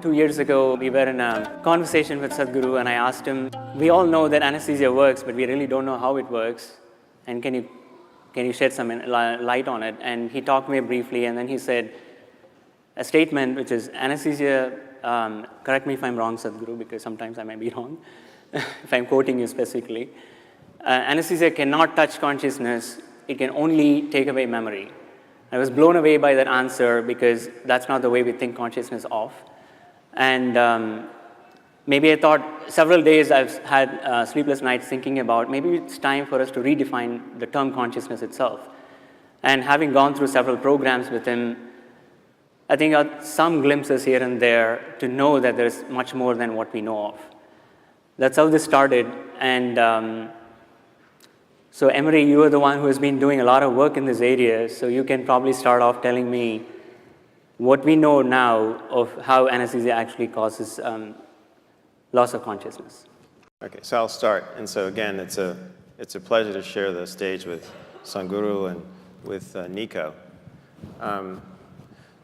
2 years ago, we were in a conversation with Sadhguru, and I asked him, we all know that anesthesia works, but we really don't know how it works. And can you shed some light on it? And he talked to me briefly, and then he said a statement, which is anesthesia, correct me if I'm wrong, Sadhguru, because sometimes I might be wrong, if I'm quoting you specifically. Anesthesia cannot touch consciousness. It can only take away memory. I was blown away by that answer because that's not the way we think consciousness of. And maybe I thought several days I've had sleepless nights thinking about maybe it's time for us to redefine the term consciousness itself. And having gone through several programs with him, I think some glimpses here and there to know that there's much more than what we know of. That's how this started. And so Emery, you are the one who has been doing a lot of work in this area, so you can probably start off telling me what we know now of how anesthesia actually causes loss of consciousness. Okay, so I'll start. And so again, it's a pleasure to share the stage with Sadhguru and with Nico.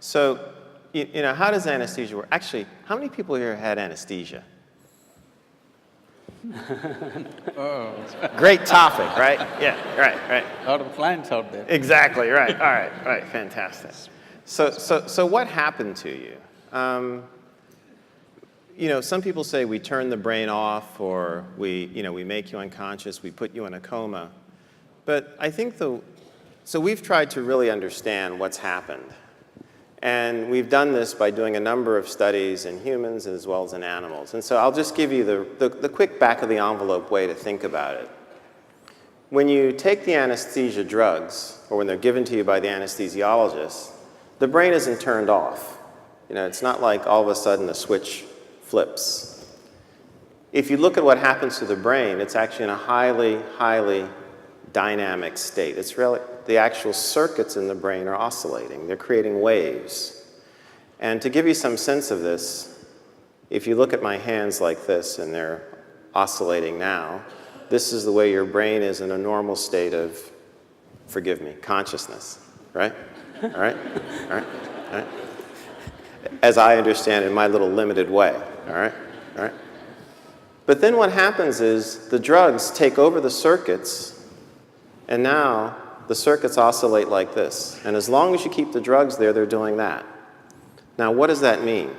So, you know, how does anesthesia work? Actually, how many people here had anesthesia? Oh. Great topic, right? Yeah, right. A lot of clients out there. Exactly, right. All right, fantastic. So what happened to you? You know, some people say we turn the brain off, or we make you unconscious, we put you in a coma. But I think so we've tried to really understand what's happened. And we've done this by doing a number of studies in humans as well as in animals. And so I'll just give you the quick back of the envelope way to think about it. When you take the anesthesia drugs, or when they're given to you by the anesthesiologist, the brain isn't turned off. You know, it's not like all of a sudden a switch flips. If you look at what happens to the brain, it's actually in a highly dynamic state. It's really, the actual circuits in the brain are oscillating. They're creating waves. And to give you some sense of this, if you look at my hands like this, and they're oscillating now, this is the way your brain is in a normal state of, forgive me, consciousness, right? All right? As I understand in my little limited way, all right? But then what happens is the drugs take over the circuits, and now the circuits oscillate like this. And as long as you keep the drugs there, they're doing that. Now, what does that mean?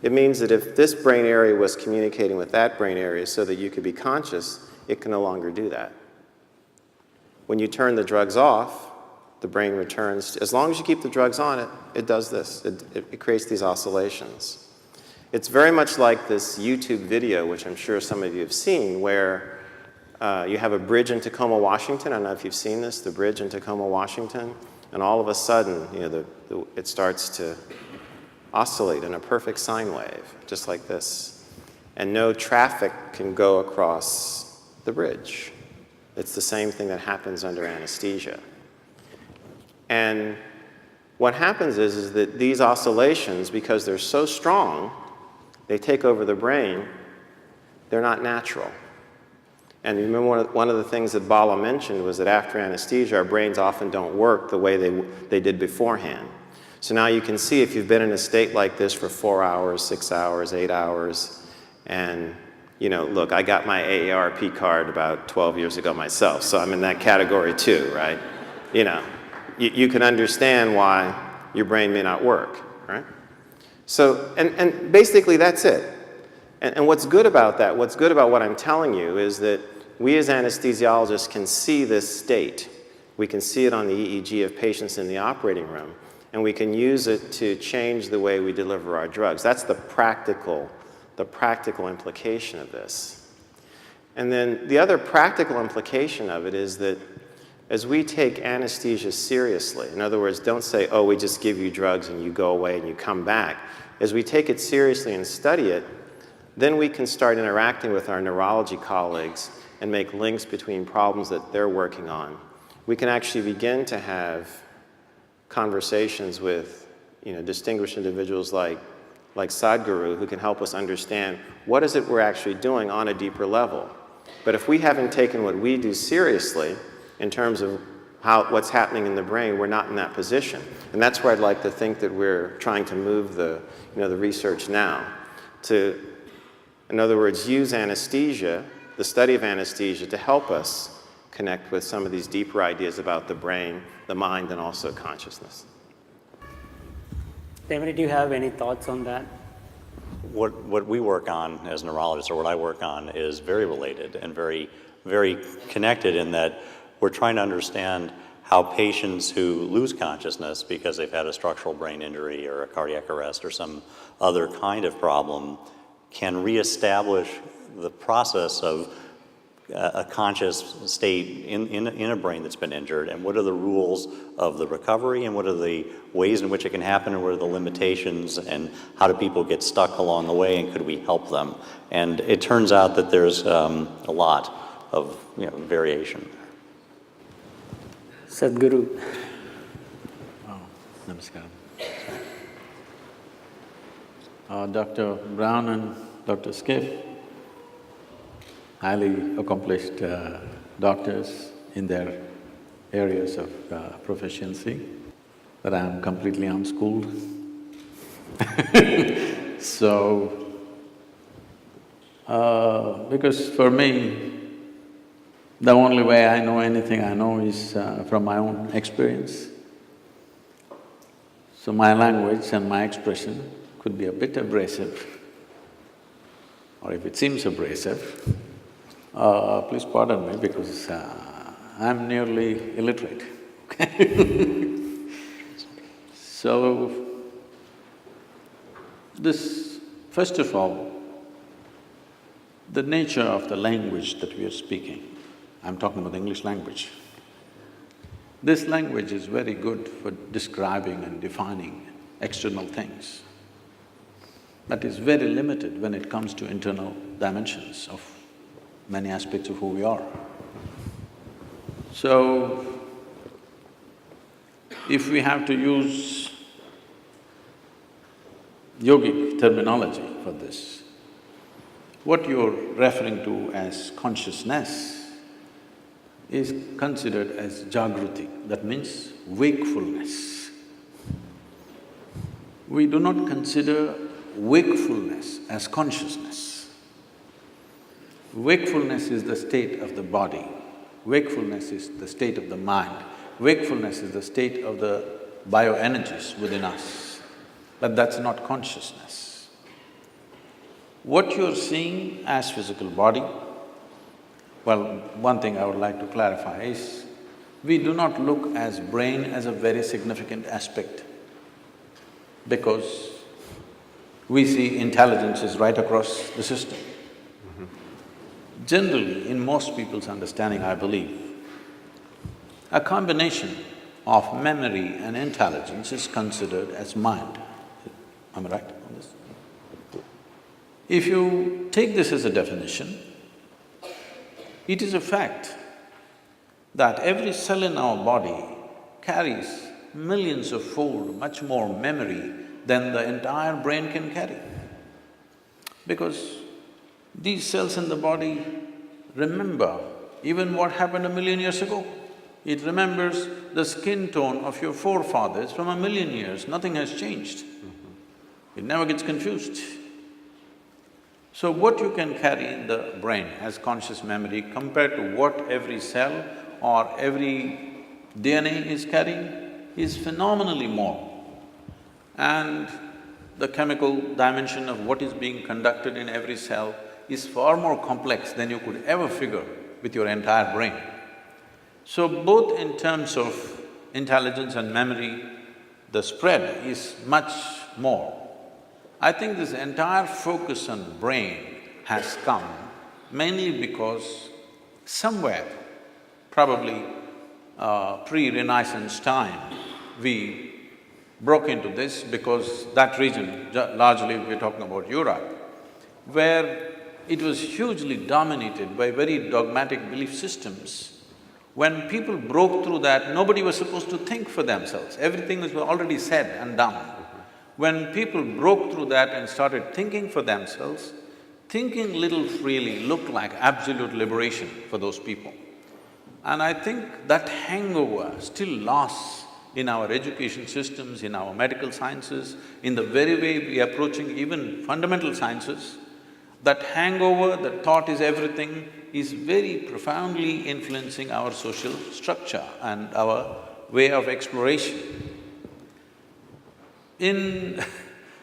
It means that if this brain area was communicating with that brain area so that you could be conscious, it can no longer do that. When you turn the drugs off, the brain returns. As long as you keep the drugs on, it does this. It creates these oscillations. It's very much like this YouTube video, which I'm sure some of you have seen, where you have a bridge in Tacoma, Washington. I don't know if you've seen this, the bridge in Tacoma, Washington. And all of a sudden, you know, it starts to oscillate in a perfect sine wave, just like this. And no traffic can go across the bridge. It's the same thing that happens under anesthesia. And what happens is that these oscillations, because they're so strong, they take over the brain, they're not natural. And you remember one of the things that Bala mentioned was that after anesthesia, our brains often don't work the way they did beforehand. So now you can see if you've been in a state like this for 4 hours, 6 hours, 8 hours, and you know, look, I got my AARP card about 12 years ago myself, so I'm in that category too, right? You know, you can understand why your brain may not work, right? So, and basically that's it. And what's good about that, what's good about what I'm telling you is that we as anesthesiologists can see this state. We can see it on the EEG of patients in the operating room, and we can use it to change the way we deliver our drugs. That's the practical implication of this. And then the other practical implication of it is that as we take anesthesia seriously, in other words, don't say, oh, we just give you drugs and you go away and you come back. As we take it seriously and study it, then we can start interacting with our neurology colleagues and make links between problems that they're working on. We can actually begin to have conversations with, you know, distinguished individuals like Sadhguru, who can help us understand what is it we're actually doing on a deeper level. But if we haven't taken what we do seriously in terms of what's happening in the brain, we're not in that position. And that's where I'd like to think that we're trying to move the research now to, in other words, use anesthesia, the study of anesthesia, to help us connect with some of these deeper ideas about the brain, the mind, and also consciousness. David, do you have any thoughts on that? What we work on as neurologists, or what I work on, is very related and very, very connected in that we're trying to understand how patients who lose consciousness because they've had a structural brain injury or a cardiac arrest or some other kind of problem can reestablish the process of a conscious state in a brain that's been injured, and what are the rules of the recovery, and what are the ways in which it can happen, and what are the limitations, and how do people get stuck along the way, and could we help them? And it turns out that there's a lot of variation. Sadhguru. Oh, namaskaram. Dr. Brown and Dr. Skip, highly accomplished doctors in their areas of proficiency, but I'm completely unschooled. So, because for me, the only way I know anything I know is from my own experience. So my language and my expression could be a bit abrasive, or if it seems abrasive, please pardon me because I'm nearly illiterate, okay? So, this, first of all, the nature of the language that we are speaking, I'm talking about the English language. This language is very good for describing and defining external things, but is very limited when it comes to internal dimensions of many aspects of who we are. So, if we have to use yogic terminology for this, what you're referring to as consciousness is considered as jagruti, that means wakefulness. We do not consider wakefulness as consciousness. Wakefulness is the state of the body, wakefulness is the state of the mind, wakefulness is the state of the bioenergies within us, but that's not consciousness. What you're seeing as physical body, well, one thing I would like to clarify is, we do not look as brain as a very significant aspect because we see intelligence is right across the system. Generally, in most people's understanding, I believe, a combination of memory and intelligence is considered as mind. Am I right on this? If you take this as a definition, it is a fact that every cell in our body carries millions of fold much more memory than the entire brain can carry. Because these cells in the body remember even what happened 1,000,000 years ago. It remembers the skin tone of your forefathers from 1,000,000 years, nothing has changed. It never gets confused. So what you can carry in the brain as conscious memory compared to what every cell or every DNA is carrying is phenomenally more. And the chemical dimension of what is being conducted in every cell is far more complex than you could ever figure with your entire brain. So both in terms of intelligence and memory, the spread is much more. I think this entire focus on brain has come mainly because somewhere, probably pre-Renaissance time, we broke into this because that region, largely we're talking about Europe, where it was hugely dominated by very dogmatic belief systems. When people broke through that, nobody was supposed to think for themselves, everything was already said and done. When people broke through that and started thinking for themselves, thinking little freely looked like absolute liberation for those people. And I think that hangover still lasts in our education systems, in our medical sciences, in the very way we are approaching even fundamental sciences. That hangover, that thought is everything, is very profoundly influencing our social structure and our way of exploration. In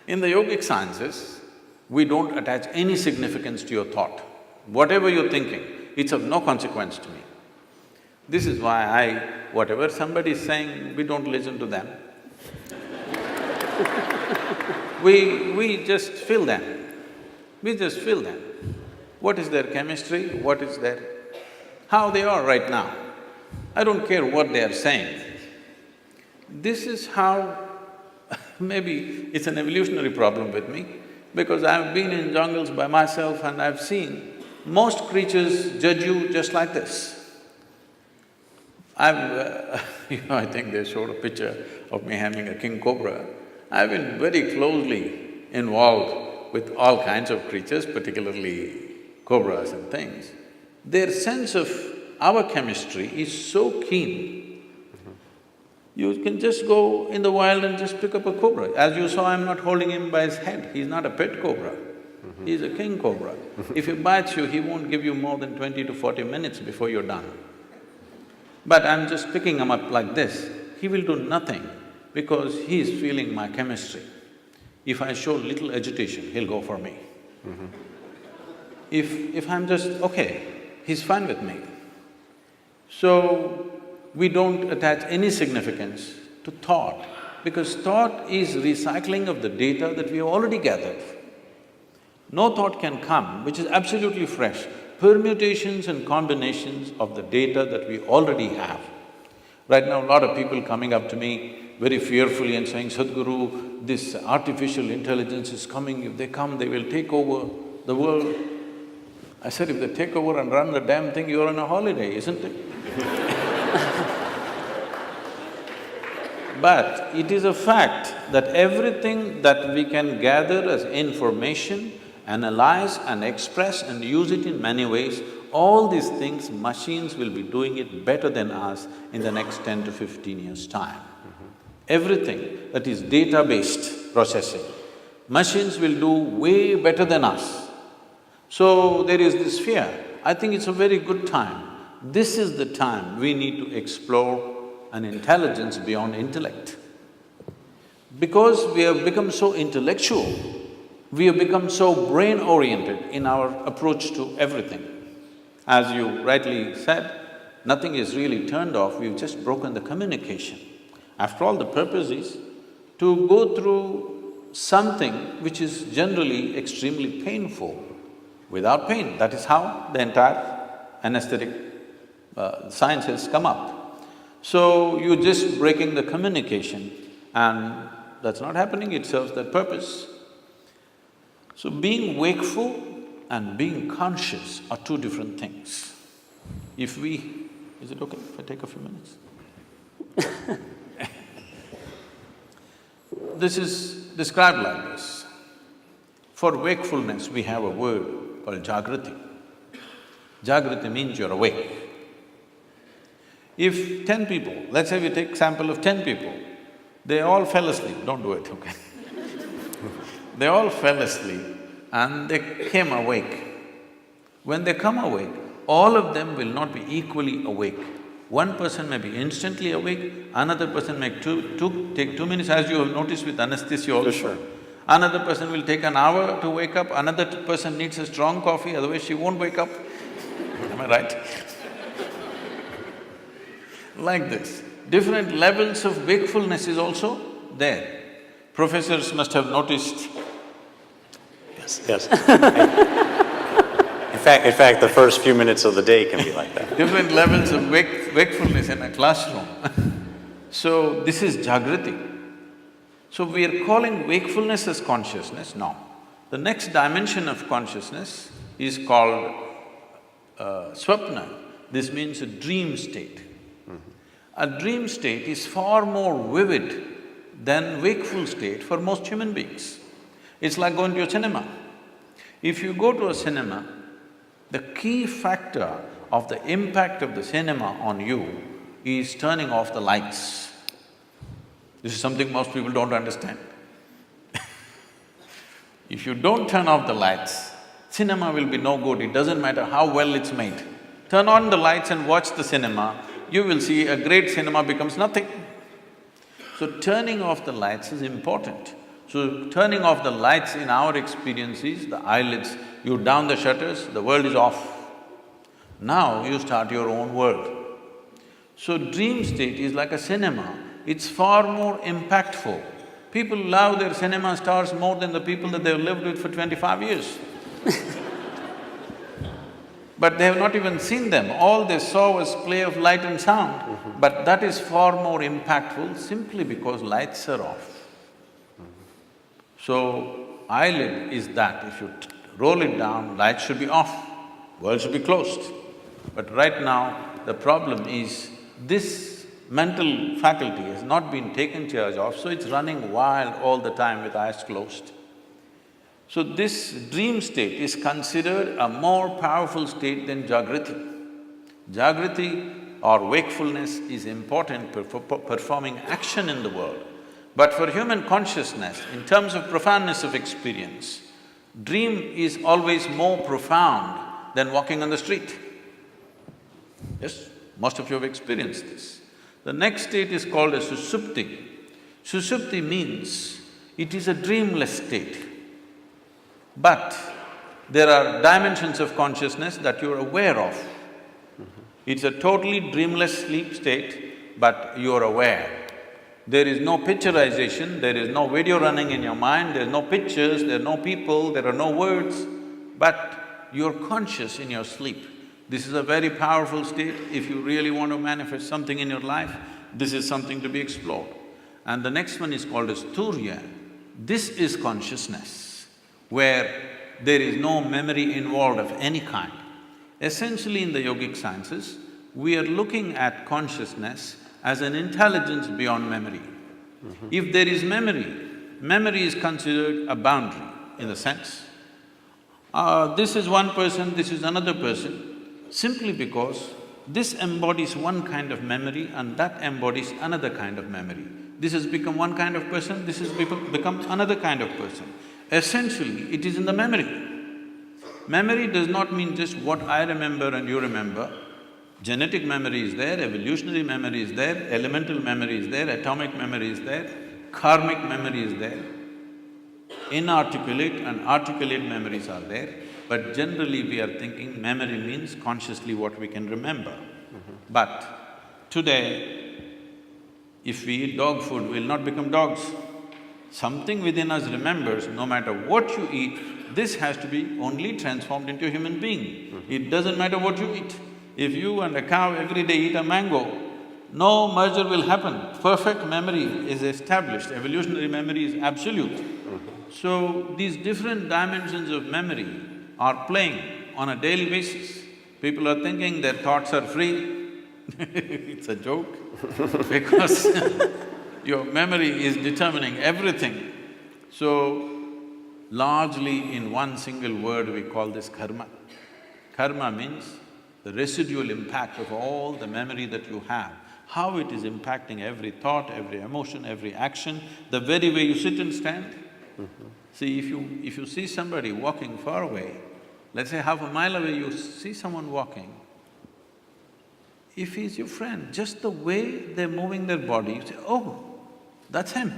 the yogic sciences, we don't attach any significance to your thought. Whatever you're thinking, it's of no consequence to me. This is why whatever somebody is saying, we don't listen to them. We just feel them. We just feel them. What is their chemistry, what is their… how they are right now. I don't care what they are saying. This is how… maybe it's an evolutionary problem with me, because I've been in jungles by myself and I've seen most creatures judge you just like this. I think they showed a picture of me having a king cobra. I've been very closely involved with all kinds of creatures, particularly cobras and things. Their sense of our chemistry is so keen. You can just go in the wild and just pick up a cobra. As you saw, I'm not holding him by his head, he's not a pet cobra. He's a king cobra. If he bites you, he won't give you more than 20 to 40 minutes before you're done. But I'm just picking him up like this, he will do nothing because he is feeling my chemistry. If I show little agitation, he'll go for me. If I'm just, okay, he's fine with me. So, we don't attach any significance to thought, because thought is recycling of the data that we have already gathered. No thought can come which is absolutely fresh. Permutations and combinations of the data that we already have. Right now, a lot of people coming up to me very fearfully and saying, Sadhguru, this artificial intelligence is coming, if they come, they will take over the world. I said, if they take over and run the damn thing, you're on a holiday, isn't it? But it is a fact that everything that we can gather as information, analyze and express and use it in many ways, all these things, machines will be doing it better than us in the next 10 to 15 years' time. Everything that is data-based processing, machines will do way better than us. So there is this fear. I think it's a very good time. This is the time we need to explore an intelligence beyond intellect. Because we have become so intellectual, we have become so brain-oriented in our approach to everything. As you rightly said, nothing is really turned off, we've just broken the communication. After all, the purpose is to go through something which is generally extremely painful without pain. That is how the entire anesthetic science has come up. So, you're just breaking the communication and that's not happening, it serves that purpose. So, being wakeful and being conscious are two different things. If we… is it okay if I take a few minutes? This is described like this. For wakefulness, we have a word called Jagrati. Jagrati means you're awake. If 10 people, let's say we take sample of 10 people, they all fell asleep, don't do it, okay? They all fell asleep and they came awake. When they come awake, all of them will not be equally awake. One person may be instantly awake, another person may take 2 minutes, as you have noticed with anesthesia also. Sure. Another person will take an hour to wake up, another person needs a strong coffee, otherwise she won't wake up. Am I right? Like this. Different levels of wakefulness is also there. Professors must have noticed. Yes. In fact, the first few minutes of the day can be like that. Different levels of wakefulness in a classroom. So, this is Jagrati. So, we are calling wakefulness as consciousness? No. The next dimension of consciousness is called swapna. This means a dream state. A dream state is far more vivid than wakeful state for most human beings. It's like going to a cinema. If you go to a cinema, the key factor of the impact of the cinema on you is turning off the lights. This is something most people don't understand. If you don't turn off the lights, cinema will be no good, it doesn't matter how well it's made. Turn on the lights and watch the cinema, you will see a great cinema becomes nothing. So turning off the lights is important. So turning off the lights in our experience is the eyelids, you down the shutters, the world is off. Now you start your own world. So dream state is like a cinema, it's far more impactful. People love their cinema stars more than the people that they've lived with for 25 years. But they have not even seen them, all they saw was play of light and sound. But that is far more impactful simply because lights are off. So, eyelid is that, if you roll it down, lights should be off, world should be closed. But right now, the problem is this mental faculty has not been taken charge of, so it's running wild all the time with eyes closed. So this dream state is considered a more powerful state than Jagriti. Jagriti or wakefulness is important for performing action in the world. But for human consciousness, in terms of profoundness of experience, dream is always more profound than walking on the street. Yes, most of you have experienced this. The next state is called as Susupti. Susupti means it is a dreamless state. But there are dimensions of consciousness that you're aware of. It's a totally dreamless sleep state, but you're aware. There is no picturization, there is no video running in your mind, there's no pictures, there are no people, there are no words, but you're conscious in your sleep. This is a very powerful state. If you really want to manifest something in your life, this is something to be explored. And the next one is called as Turiya. This is consciousness, where there is no memory involved of any kind. Essentially in the yogic sciences, we are looking at consciousness as an intelligence beyond memory. If there is memory, memory is considered a boundary in the sense, this is one person, this is another person, simply because this embodies one kind of memory and that embodies another kind of memory. This has become one kind of person, this has become another kind of person. Essentially, it is in the memory. Memory does not mean just what I remember and you remember. Genetic memory is there, evolutionary memory is there, elemental memory is there, atomic memory is there, karmic memory is there. Inarticulate and articulate memories are there, but generally we are thinking memory means consciously what we can remember. But today, if we eat dog food, we'll not become dogs. Something within us remembers, no matter what you eat, this has to be only transformed into a human being. It doesn't matter what you eat. If you and a cow every day eat a mango, no merger will happen. Perfect memory is established, evolutionary memory is absolute. So, these different dimensions of memory are playing on a daily basis. People are thinking their thoughts are free. It's a joke because your memory is determining everything. So, largely in one single word we call this karma. Karma means the residual impact of all the memory that you have, how it is impacting every thought, every emotion, every action, the very way you sit and stand. See, if you see somebody walking far away, let's say half a mile away you see someone walking, if he's your friend, just the way they're moving their body, you say, oh, that's him.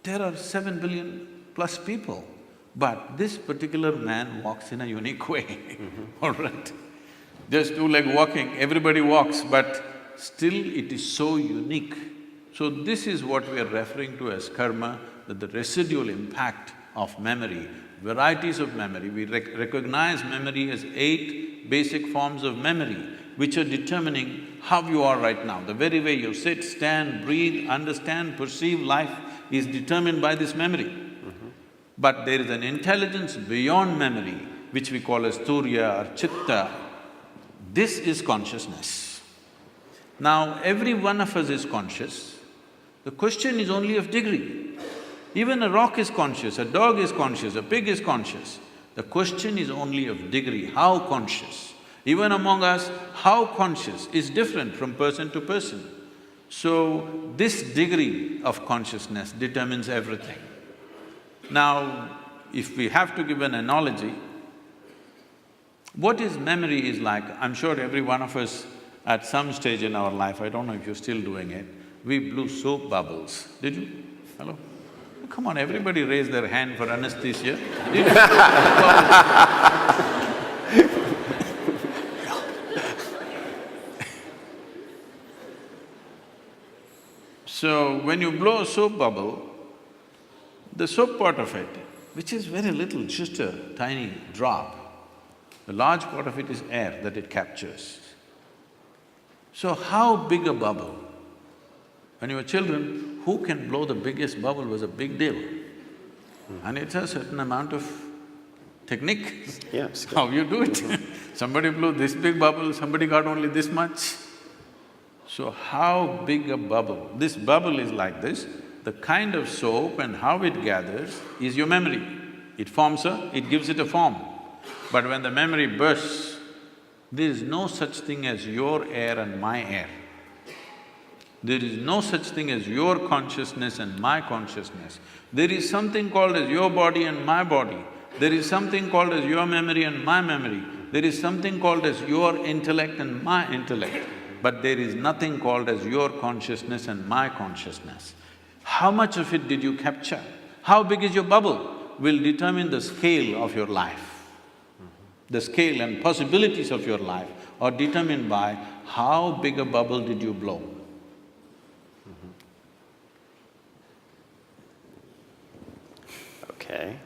There are 7 billion plus people, but this particular man walks in a unique way, all right? Just two-leg walking, everybody walks, but still it is so unique. So this is what we are referring to as karma, that the residual impact of memory, varieties of memory. We recognize memory as 8 basic forms of memory, which are determining how you are right now. The very way you sit, stand, breathe, understand, perceive life is determined by this memory. But there is an intelligence beyond memory, which we call as Turiya or Chitta. This is consciousness. Now, every one of us is conscious. The question is only of degree. Even a rock is conscious, a dog is conscious, a pig is conscious. The question is only of degree, how conscious. Even among us, how conscious is different from person to person. So, this degree of consciousness determines everything. Now, if we have to give an analogy, what is memory is like, I'm sure every one of us at some stage in our life, I don't know if you're still doing it, we blew soap bubbles. Did you? Hello? Come on, everybody raise their hand for anesthesia. Did you? So, when you blow a soap bubble, the soap part of it, which is very little, just a tiny drop, the large part of it is air that it captures. So how big a bubble? When you were children, who can blow the biggest bubble was a big deal. And it's a certain amount of technique, Yes. how you do it. Somebody blew this big bubble, somebody got only this much. So how big a bubble? This bubble is like this, the kind of soap and how it gathers is your memory. It forms it gives it a form. But when the memory bursts, there is no such thing as your air and my air. There is no such thing as your consciousness and my consciousness. There is something called as your body and my body. There is something called as your memory and my memory. There is something called as your intellect and my intellect. But there is nothing called as your consciousness and my consciousness. How much of it did you capture? How big is your bubble will determine the scale of your life. The scale and possibilities of your life are determined by how big a bubble did you blow. Okay.